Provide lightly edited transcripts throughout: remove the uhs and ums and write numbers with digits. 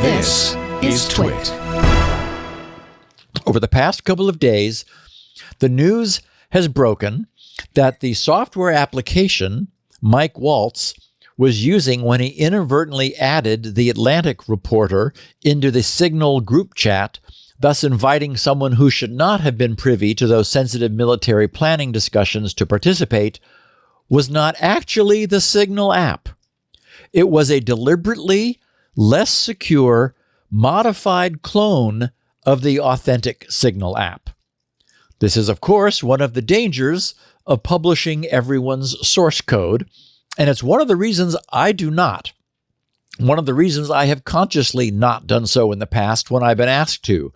This is TWiT. Over the past couple of days, the news has broken that the software application Mike Waltz was using when he inadvertently added the Atlantic reporter into the Signal group chat, thus inviting someone who should not have been privy to those sensitive military planning discussions to participate, was not actually the Signal app. It was a deliberately less secure, modified clone of the authentic Signal app. This is, of course, one of the dangers of publishing everyone's source code, and it's one of the reasons I do not. One of the reasons I have consciously not done so in the past when I've been asked to.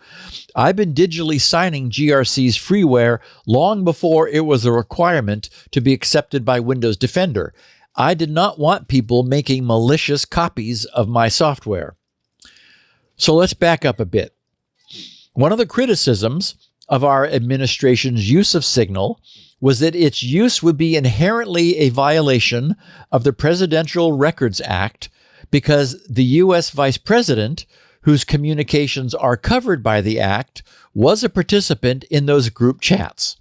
I've been digitally signing GRC's freeware long before it was a requirement to be accepted by Windows Defender. I did not want people making malicious copies of my software. So let's back up a bit. One of the criticisms of our administration's use of Signal was that its use would be inherently a violation of the Presidential Records Act because the U.S. Vice President, whose communications are covered by the Act, was a participant in those group chats.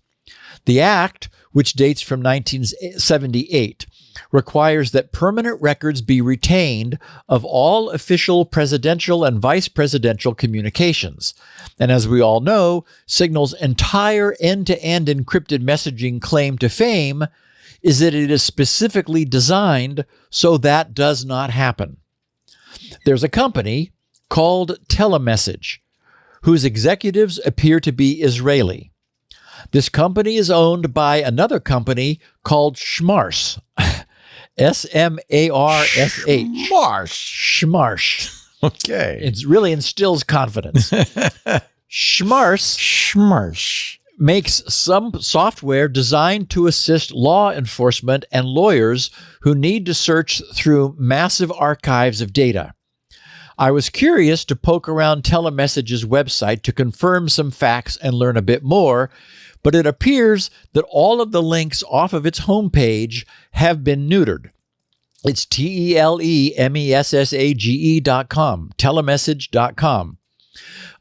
The Act, which dates from 1978, requires that permanent records be retained of all official presidential and vice presidential communications. And as we all know, Signal's entire end-to-end encrypted messaging claim to fame is that it is specifically designed so that does not happen. There's a company called Tele, whose executives appear to be Israeli. This company is owned by another company called Schmarsh. S-M-A-R-S-H. Schmarsh. Okay. It really instills confidence. Schmarsh makes some software designed to assist law enforcement and lawyers who need to search through massive archives of data. I was curious to poke around Telemessage's website to confirm some facts and learn a bit more, but it appears that all of the links off of its homepage have been neutered. It's telemessage.com, telemessage.com.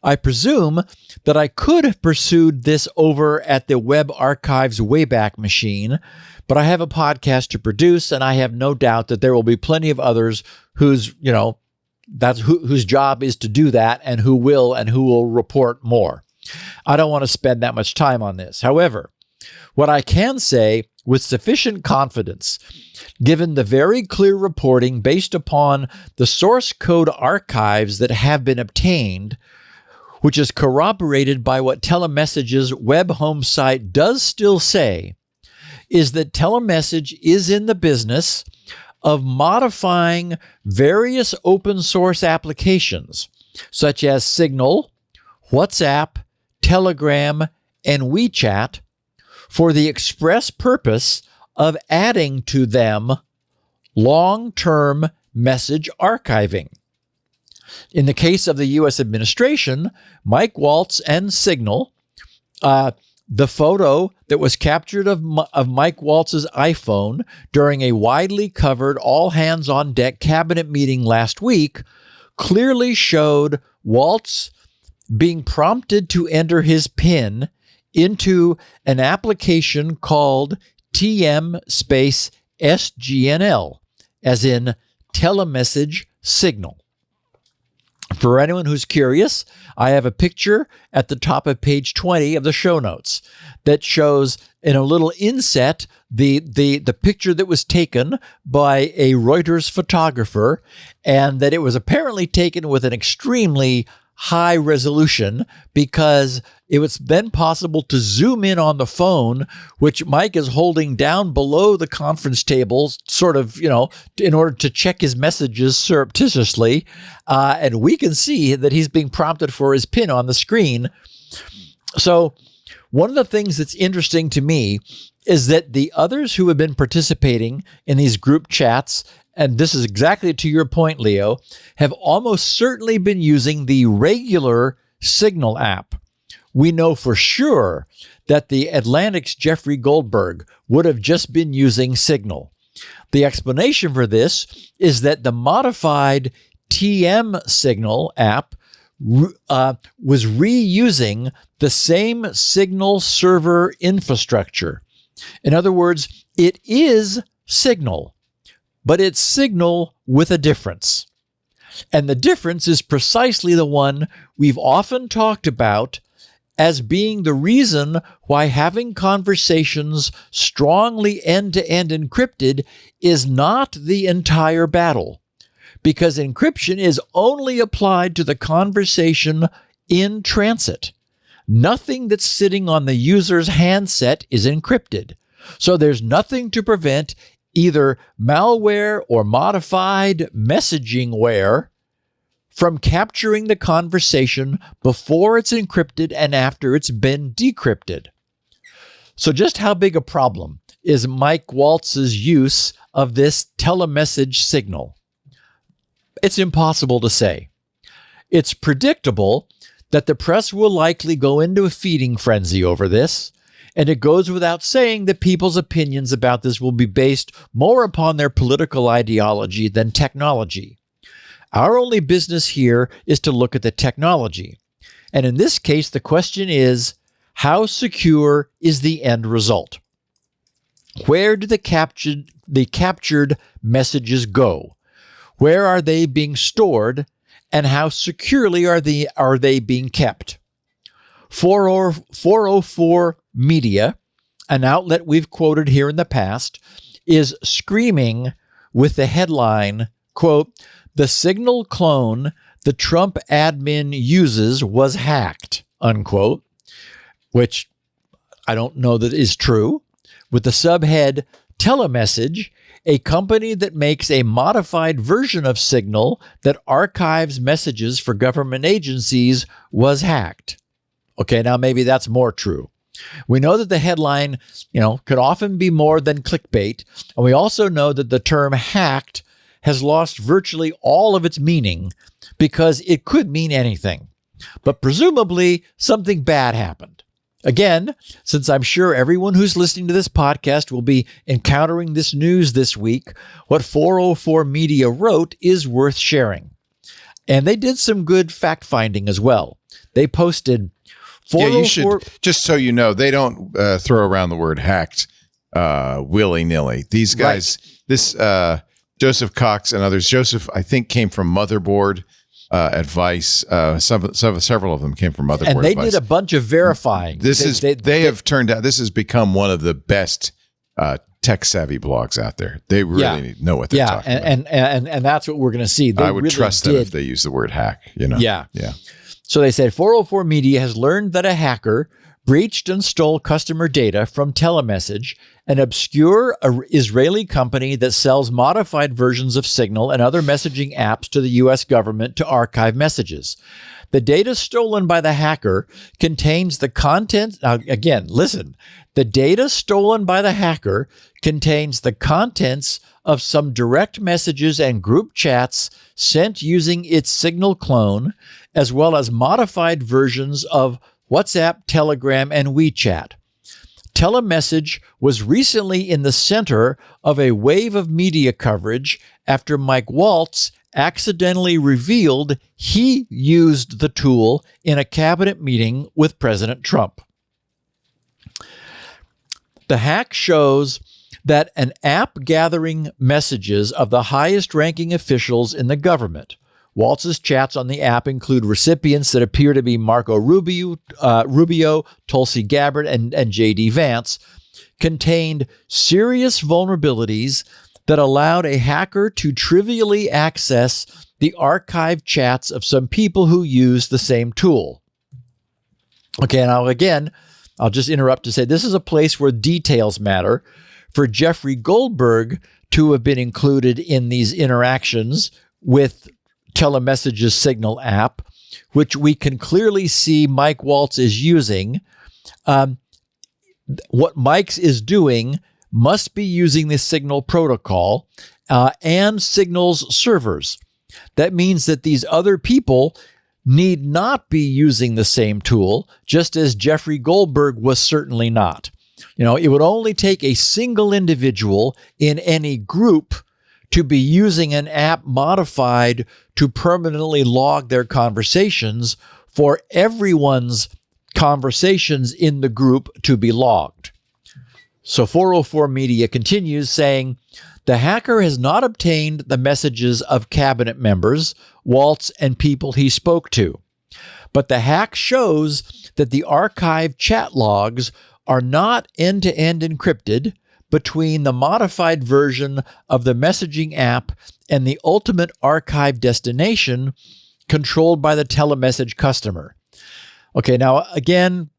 I presume that I could have pursued this over at the Web Archive's Wayback Machine, but I have a podcast to produce, and I have no doubt that there will be plenty of others whose job is to do that and who will report more. I don't want to spend that much time on this. However, what I can say with sufficient confidence, given the very clear reporting based upon the source code archives that have been obtained, which is corroborated by what Telemessage's web home site does still say, is that Telemessage is in the business of modifying various open source applications, such as Signal, WhatsApp, Telegram, and WeChat, for the express purpose of adding to them long-term message archiving. In the case of the U.S. administration, Mike Waltz and Signal, the photo that was captured of Mike Waltz's iPhone during a widely covered all-hands-on-deck cabinet meeting last week clearly showed Waltz being prompted to enter his PIN into an application called TM-SGNL, as in Telemessage Signal. For anyone who's curious, I have a picture at the top of page 20 of the show notes that shows in a little inset the picture that was taken by a Reuters photographer, and that it was apparently taken with an extremely high resolution because it was then possible to zoom in on the phone, which Mike is holding down below the conference table, sort of, in order to check his messages surreptitiously. And we can see that he's being prompted for his PIN on the screen. So one of the things that's interesting to me is that the others who have been participating in these group chats, and this is exactly to your point, Leo, have almost certainly been using the regular Signal app. We know for sure that the Atlantic's Jeffrey Goldberg would have just been using Signal. The explanation for this is that the modified TM Signal app was reusing the same Signal server infrastructure. In other words, it is Signal, but it's Signal with a difference. And the difference is precisely the one we've often talked about as being the reason why having conversations strongly end-to-end encrypted is not the entire battle, because encryption is only applied to the conversation in transit. Nothing that's sitting on the user's handset is encrypted. So there's nothing to prevent either malware or modified messagingware from capturing the conversation before it's encrypted and after it's been decrypted. So just how big a problem is Mike Waltz's use of this telemessage signal? It's impossible to say. It's predictable that the press will likely go into a feeding frenzy over this, and it goes without saying that people's opinions about this will be based more upon their political ideology than technology. Our only business here is to look at the technology. And in this case, the question is, how secure is the end result? Where do the captured messages go? Where are they being stored? And how securely are they being kept? 404 Media, an outlet we've quoted here in the past, is screaming with the headline, quote, "The Signal clone the Trump admin uses was hacked," unquote, which I don't know that is true, with the subhead, "Telemessage, a company that makes a modified version of Signal that archives messages for government agencies, was hacked." Okay, now maybe that's more true. We know that the headline, could often be more than clickbait, and we also know that the term hacked has lost virtually all of its meaning because it could mean anything. But presumably something bad happened. Again, since I'm sure everyone who's listening to this podcast will be encountering this news this week, what 404 Media wrote is worth sharing. And they did some good fact-finding as well. They posted 404... Yeah, you should, just so you know, they don't throw around the word hacked willy-nilly. These guys, right. Joseph Cox and others. Joseph, I think, came from Motherboard Advice. Several of them came from Motherboard and they Advice. did a bunch of verifying. They have turned out. This has become one of the best tech savvy blogs out there. They really know what they're talking about. And that's what we're going to see. I would really trust them if they use the word hack. Yeah. So they said 404 Media has learned that a hacker breached and stole customer data from Telemessage, an obscure Israeli company that sells modified versions of Signal and other messaging apps to the U.S. government to archive messages. The data stolen by the hacker contains the content. Now, again, listen. The data stolen by the hacker contains the contents of some direct messages and group chats sent using its Signal clone, as well as modified versions of WhatsApp, Telegram, and WeChat. Telemessage was recently in the center of a wave of media coverage after Mike Waltz accidentally revealed he used the tool in a cabinet meeting with President Trump. The hack shows that an app gathering messages of the highest-ranking officials in the government. Waltz's chats on the app include recipients that appear to be Marco Rubio, Tulsi Gabbard, and J.D. Vance, contained serious vulnerabilities that allowed a hacker to trivially access the archived chats of some people who use the same tool. Okay, now again, I'll just interrupt to say this is a place where details matter. For Jeffrey Goldberg to have been included in these interactions with Telemessage's Signal app, which we can clearly see Mike Waltz is using, what Mike's is doing must be using the Signal protocol and Signal's servers. That means that these other people need not be using the same tool, just as Jeffrey Goldberg was certainly not. It would only take a single individual in any group to be using an app modified to permanently log their conversations for everyone's conversations in the group to be logged. So 404 Media continues saying, the hacker has not obtained the messages of cabinet members, Waltz, and people he spoke to. But the hack shows that the archived chat logs are not end-to-end encrypted between the modified version of the messaging app and the ultimate archive destination controlled by the telemessage customer. Okay, now again,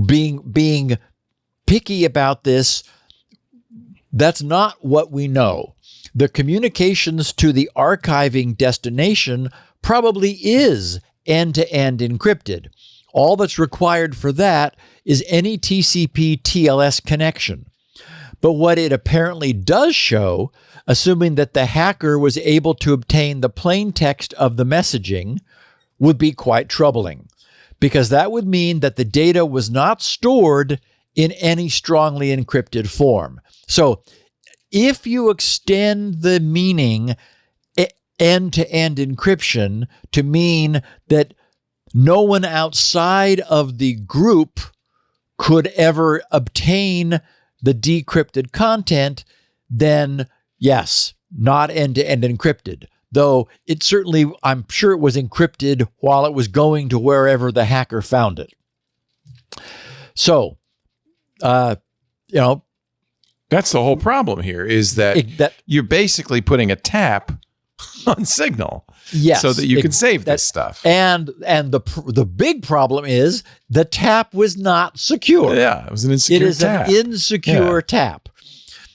being picky about this, that's not what we know. The communications to the archiving destination probably is end-to-end encrypted. All that's required for that is any TCP TLS connection. But what it apparently does show, assuming that the hacker was able to obtain the plain text of the messaging, would be quite troubling, because that would mean that the data was not stored in any strongly encrypted form. So if you extend the meaning end-to-end encryption to mean that no one outside of the group could ever obtain the decrypted content, then yes, not end-to-end encrypted. Though it certainly, I'm sure it was encrypted while it was going to wherever the hacker found it. So, that's the whole problem here, is that you're basically putting a tap on Signal, yes, so that you can save this stuff. And the big problem is the tap was not secure. Yeah, it was an insecure tap. It is an insecure tap.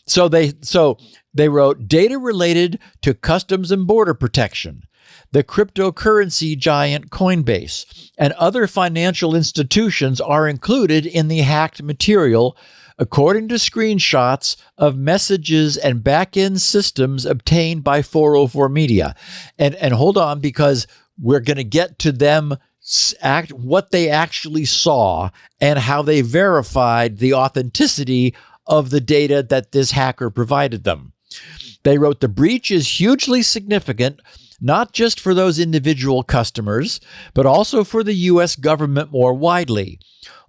So they wrote, data related to Customs and Border Protection, the cryptocurrency giant Coinbase, and other financial institutions are included in the hacked material, according to screenshots of messages and back-end systems obtained by 404 Media. And hold on, because we're going to get to them what they actually saw and how they verified the authenticity of the data that this hacker provided them. They wrote, the breach is hugely significant, not just for those individual customers, but also for the U.S. government more widely.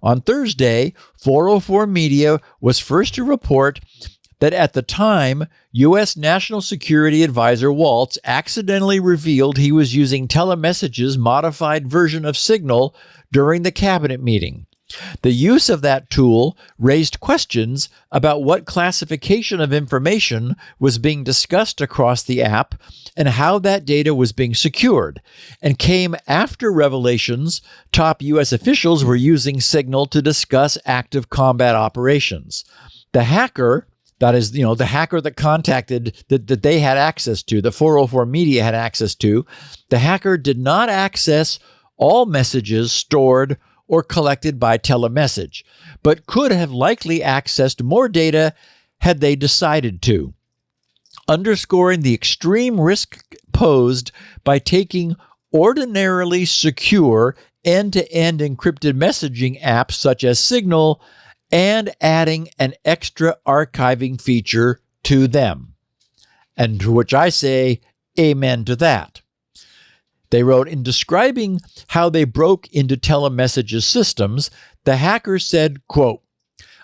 On Thursday, 404 Media was first to report that at the time, U.S. National Security Advisor Waltz accidentally revealed he was using Telemessage's modified version of Signal during the cabinet meeting. The use of that tool raised questions about what classification of information was being discussed across the app and how that data was being secured, and came after revelations top U.S. officials were using Signal to discuss active combat operations. The hacker, that is, the hacker that contacted, that they had access to, the 404 Media had access to, the hacker did not access all messages stored or collected by telemessage, but could have likely accessed more data had they decided to, underscoring the extreme risk posed by taking ordinarily secure end-to-end encrypted messaging apps such as Signal and adding an extra archiving feature to them. And to which I say, amen to that. They wrote, in describing how they broke into Telemessage's systems, the hacker said, quote,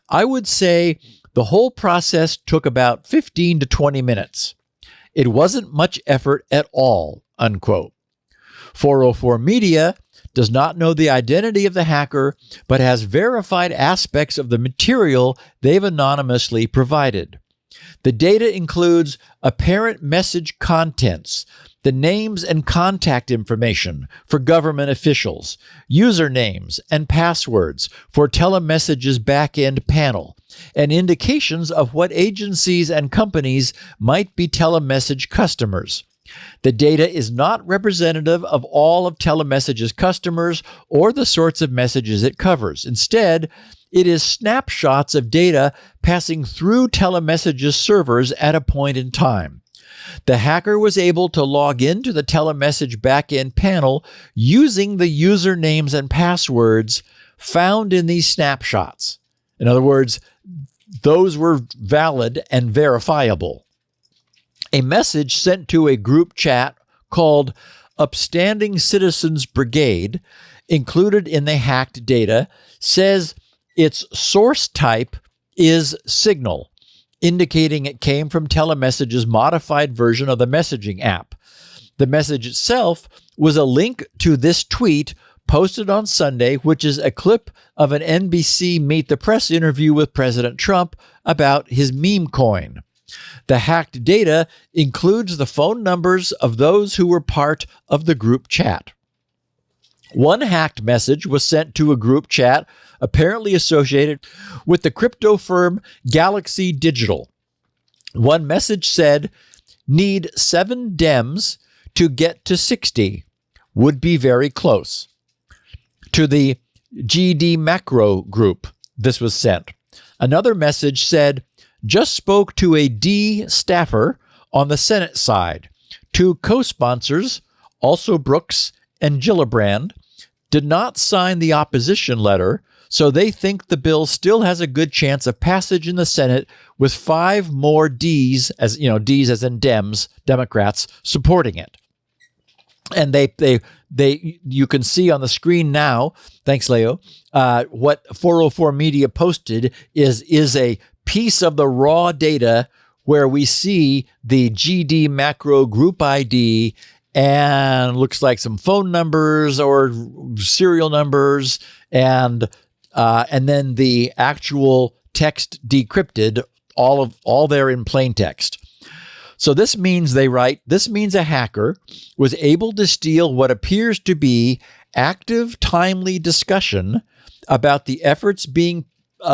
I would say the whole process took about 15 to 20 minutes. It wasn't much effort at all, unquote. 404 Media does not know the identity of the hacker, but has verified aspects of the material they've anonymously provided. The data includes apparent message contents, the names and contact information for government officials, usernames and passwords for Telemessage's back-end panel, and indications of what agencies and companies might be Telemessage customers. The data is not representative of all of Telemessage's customers or the sorts of messages it covers. Instead, it is snapshots of data passing through Telemessage's servers at a point in time. The hacker was able to log into the Telemessage backend panel using the usernames and passwords found in these snapshots. In other words, those were valid and verifiable. A message sent to a group chat called Upstanding Citizens Brigade, included in the hacked data, says its source type is Signal, indicating it came from Telemessage's modified version of the messaging app. The message itself was a link to this tweet posted on Sunday, which is a clip of an NBC Meet the Press interview with President Trump about his meme coin. The hacked data includes the phone numbers of those who were part of the group chat. One hacked message was sent to a group chat apparently associated with the crypto firm Galaxy Digital. One message said, "Need 7 Dems to get to 60. Would be very close." To the GD Macro group, this was sent. Another message said, "Just spoke to a D staffer on the Senate side. 2 co-sponsors, also Brooks and Gillibrand, did not sign the opposition letter, so they think the bill still has a good chance of passage in the Senate with 5 more Ds, as Ds as in Dems, Democrats, supporting it." And you can see on the screen now, thanks Leo, what 404 Media posted is a piece of the raw data where we see the GD Macro group ID and looks like some phone numbers or serial numbers, and then the actual text decrypted, all there in plain text. So this means, they write, this means a hacker was able to steal what appears to be active, timely discussion about the efforts being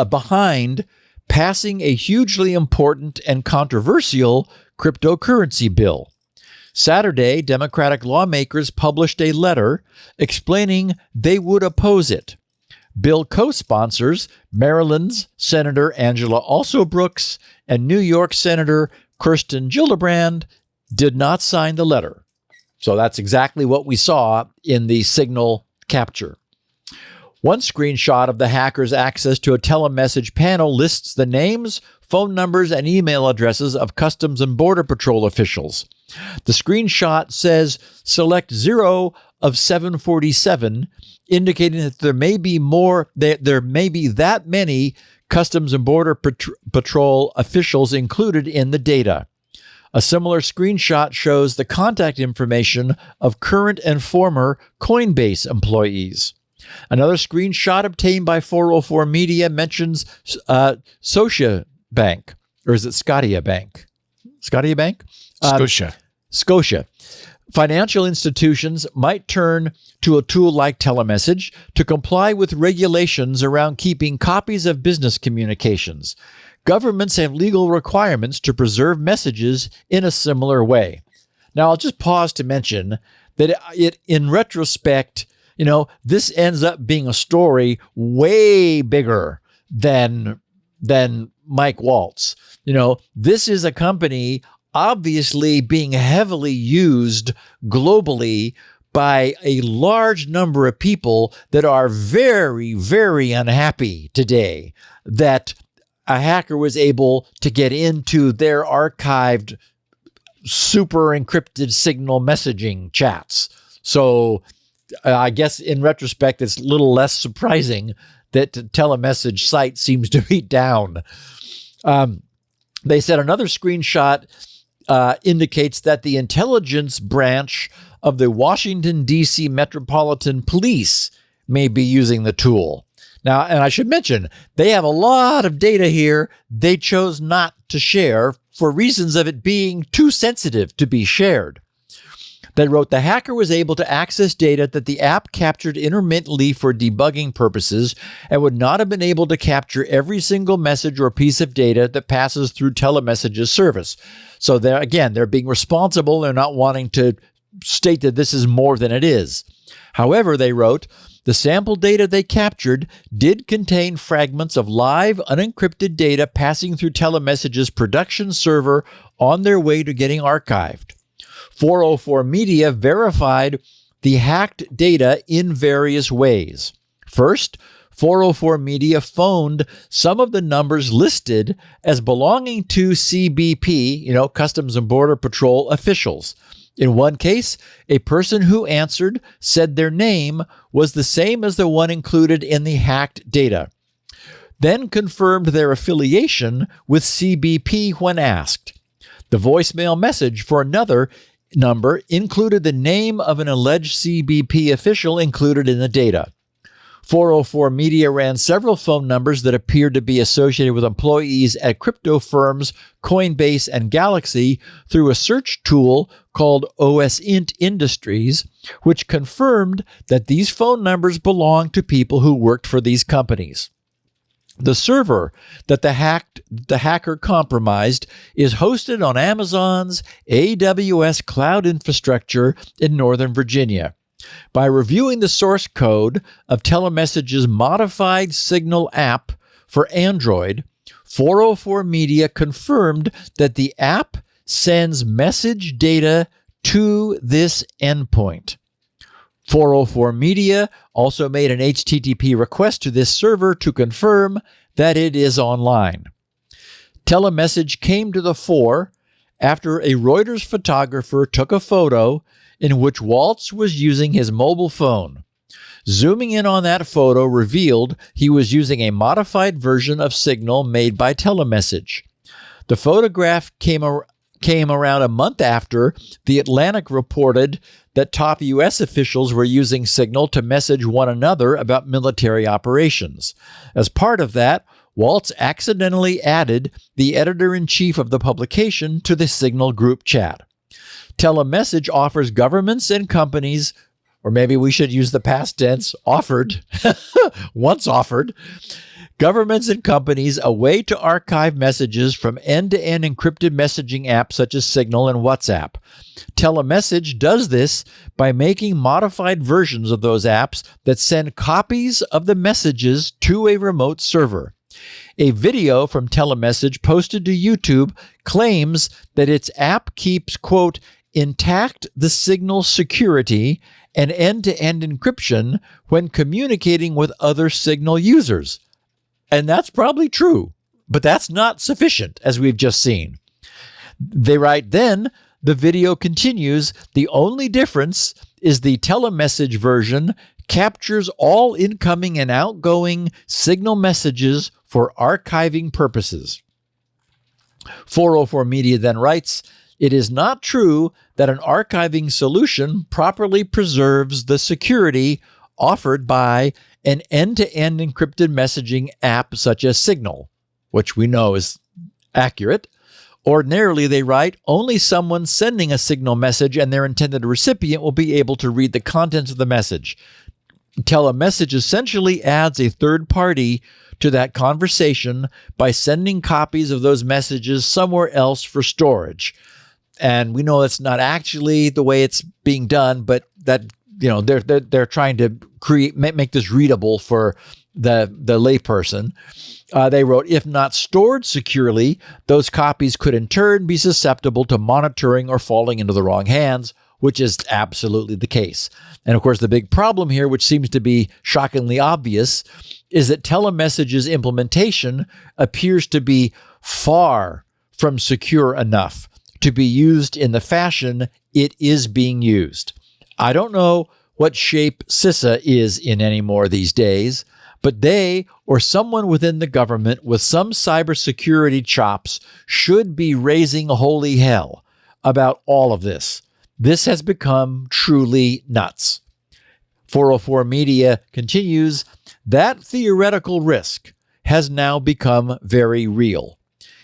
behind passing a hugely important and controversial cryptocurrency bill. Saturday, Democratic lawmakers published a letter explaining they would oppose it. Bill co-sponsors, Maryland's Senator Angela Brooks and New York Senator Kirsten Gillibrand, did not sign the letter. So that's exactly what we saw in the Signal capture. One screenshot of the hacker's access to a telemessage panel lists the names, phone numbers, and email addresses of Customs and Border Patrol officials. The screenshot says select 0 of 747, indicating that there may be that many Customs and Border Patrol officials included in the data. A similar screenshot shows the contact information of current and former Coinbase employees. Another screenshot obtained by 404 Media mentions Scotia Bank, or is it Scotia Bank? Scotia Bank? Scotia. Financial institutions might turn to a tool like telemessage to comply with regulations around keeping copies of business communications. Governments have legal requirements to preserve messages in a similar way. Now, I'll just pause to mention that in retrospect, this ends up being a story way bigger than Mike Waltz. This is a company obviously being heavily used globally by a large number of people that are very, very unhappy today that a hacker was able to get into their archived, super encrypted Signal messaging chats. So I guess in retrospect, it's a little less surprising that the telemessage site seems to be down. They said another screenshot indicates that the intelligence branch of the Washington, D.C. Metropolitan Police may be using the tool. Now, and I should mention, they have a lot of data here they chose not to share for reasons of it being too sensitive to be shared. They wrote, the hacker was able to access data that the app captured intermittently for debugging purposes and would not have been able to capture every single message or piece of data that passes through telemessage's service. So they're being responsible. They're not wanting to state that this is more than it is. However, they wrote, the sample data they captured did contain fragments of live, unencrypted data passing through telemessage's production server on their way to getting archived. 404 Media verified the hacked data in various ways. First, 404 Media phoned some of the numbers listed as belonging to CBP, Customs and Border Patrol officials. In one case, a person who answered said their name was the same as the one included in the hacked data, then confirmed their affiliation with CBP when asked. The voicemail message for another number included the name of an alleged CBP official included in the data. 404 Media ran several phone numbers that appeared to be associated with employees at crypto firms Coinbase and Galaxy through a search tool called OSINT Industries, which confirmed that these phone numbers belonged to people who worked for these companies. The server that the hacker compromised is hosted on Amazon's AWS cloud infrastructure in Northern Virginia. By reviewing the source code of Telemessage's modified Signal app for Android, 404 Media confirmed that the app sends message data to this endpoint. 404 Media also made an HTTP request to this server to confirm that it is online. Telemessage came to the fore after a Reuters photographer took a photo in which Waltz was using his mobile phone. Zooming in on that photo revealed he was using a modified version of Signal made by Telemessage. The photograph came around a month after The Atlantic reported that top U.S. officials were using Signal to message one another about military operations. As part of that, Waltz accidentally added the editor-in-chief of the publication to the Signal group chat. Telemessage offers governments and companies, or maybe we should use the past tense, offered, once offered, governments and companies a way to archive messages from end-to-end encrypted messaging apps such as Signal and WhatsApp. Telemessage does this by making modified versions of those apps that send copies of the messages to a remote server. A video from Telemessage posted to YouTube claims that its app keeps, quote, intact the Signal security and end-to-end encryption when communicating with other Signal users. And that's probably true, but that's not sufficient, as we've just seen. They write, then the video continues, the only difference is the Telemessage version captures all incoming and outgoing Signal messages for archiving purposes. 404 Media then writes, it is not true that an archiving solution properly preserves the security offered by an end-to-end encrypted messaging app such as Signal, which we know is accurate. Ordinarily, they write, only someone sending a Signal message and their intended recipient will be able to read the contents of the message. Telemessage essentially adds a third party to that conversation by sending copies of those messages somewhere else for storage. And we know that's not actually the way it's being done, but that they're trying to make this readable for the layperson. They wrote, if not stored securely, those copies could in turn be susceptible to monitoring or falling into the wrong hands, which is absolutely the case. And of course, the big problem here, which seems to be shockingly obvious, is that Telemessage's implementation appears to be far from secure enough to be used in the fashion it is being used. I don't know what shape CISA is in anymore these days, but they or someone within the government with some cybersecurity chops should be raising holy hell about all of this. This has become truly nuts. 404 Media continues, that theoretical risk has now become very real.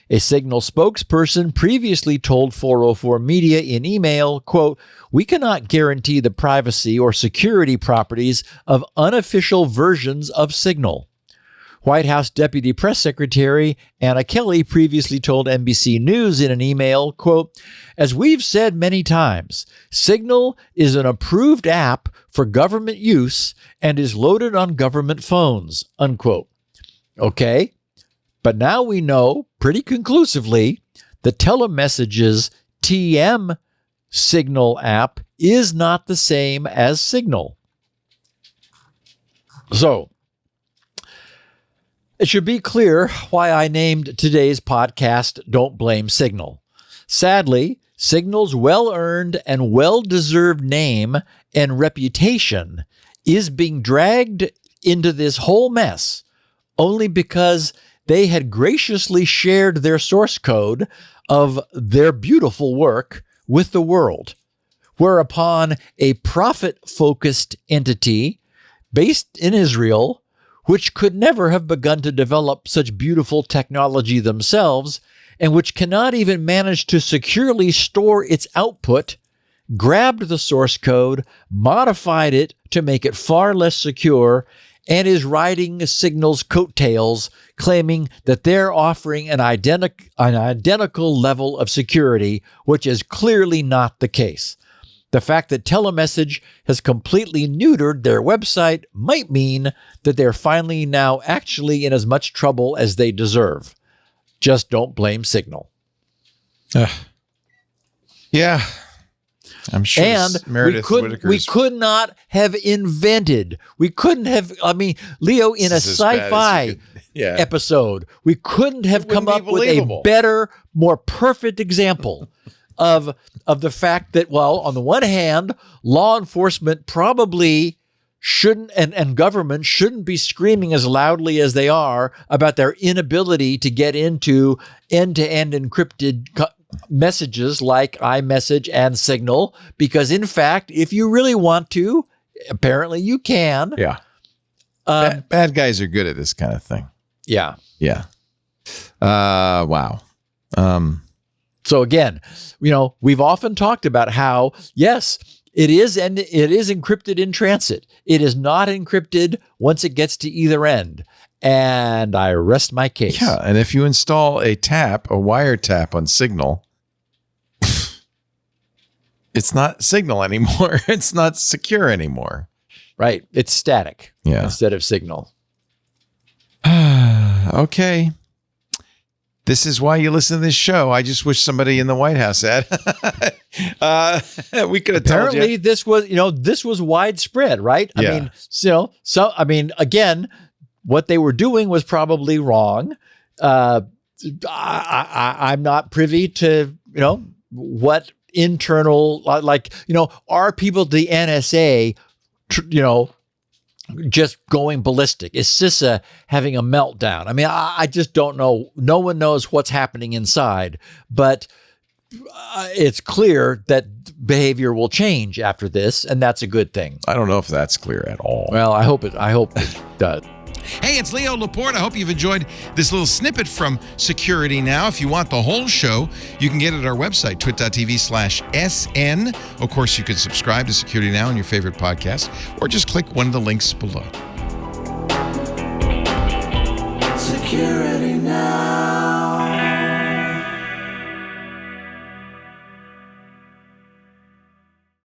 A Signal spokesperson previously told 404 Media in email, quote, we cannot guarantee the privacy or security properties of unofficial versions of Signal. White House Deputy Press Secretary Anna Kelly previously told NBC News in an email, quote, as we've said many times, Signal is an approved app for government use and is loaded on government phones, unquote. Okay, but now we know pretty conclusively that Telemessage's TM Signal app is not the same as Signal. So, It should be clear why I named today's podcast Don't Blame Signal. Sadly, Signal's well-earned and well-deserved name and reputation is being dragged into this whole mess only because they had graciously shared their source code of their beautiful work with the world, whereupon a profit-focused entity based in Israel, which could never have begun to develop such beautiful technology themselves, and which cannot even manage to securely store its output, grabbed the source code, modified it to make it far less secure, and is riding Signal's coattails, claiming that they're offering an identical level of security, which is clearly not the case. The fact that Telemessage has completely neutered their website might mean that they're finally now actually in as much trouble as they deserve. Just don't blame Signal. Yeah. I'm sure And Meredith we could not have invented. We couldn't have, Leo, in a sci-fi episode, we couldn't have come up with a better, more perfect example of the fact that, well, on the one hand, law enforcement probably shouldn't and government shouldn't be screaming as loudly as they are about their inability to get into end-to-end encrypted messages like iMessage and Signal, because in fact, if you really want to, apparently you can. Yeah. Bad guys are good at this kind of thing. Yeah. Yeah. Wow. So again, we've often talked about how, yes, it is encrypted in transit. It is not encrypted once it gets to either end. And I rest my case. Yeah, and if you install a wiretap on Signal, it's not Signal anymore. It's not secure anymore. Right. It's static instead of Signal. Okay. This is why you listen to this show. I just wish somebody in the White House had. We could have told you. Apparently, this was widespread, right? Yeah. Again, what they were doing was probably wrong. I'm not privy to, what internal, are people at the NSA, just going ballistic? Is CISA having a meltdown? I just don't know. No one knows what's happening inside, but it's clear that behavior will change after this, and that's a good thing. I don't know if that's clear at all. Well, I hope it does. Hey, it's Leo Laporte. I hope you've enjoyed this little snippet from Security Now. If you want the whole show, you can get it at our website, twit.tv/SN. Of course, you can subscribe to Security Now on your favorite podcast, or just click one of the links below. Security Now.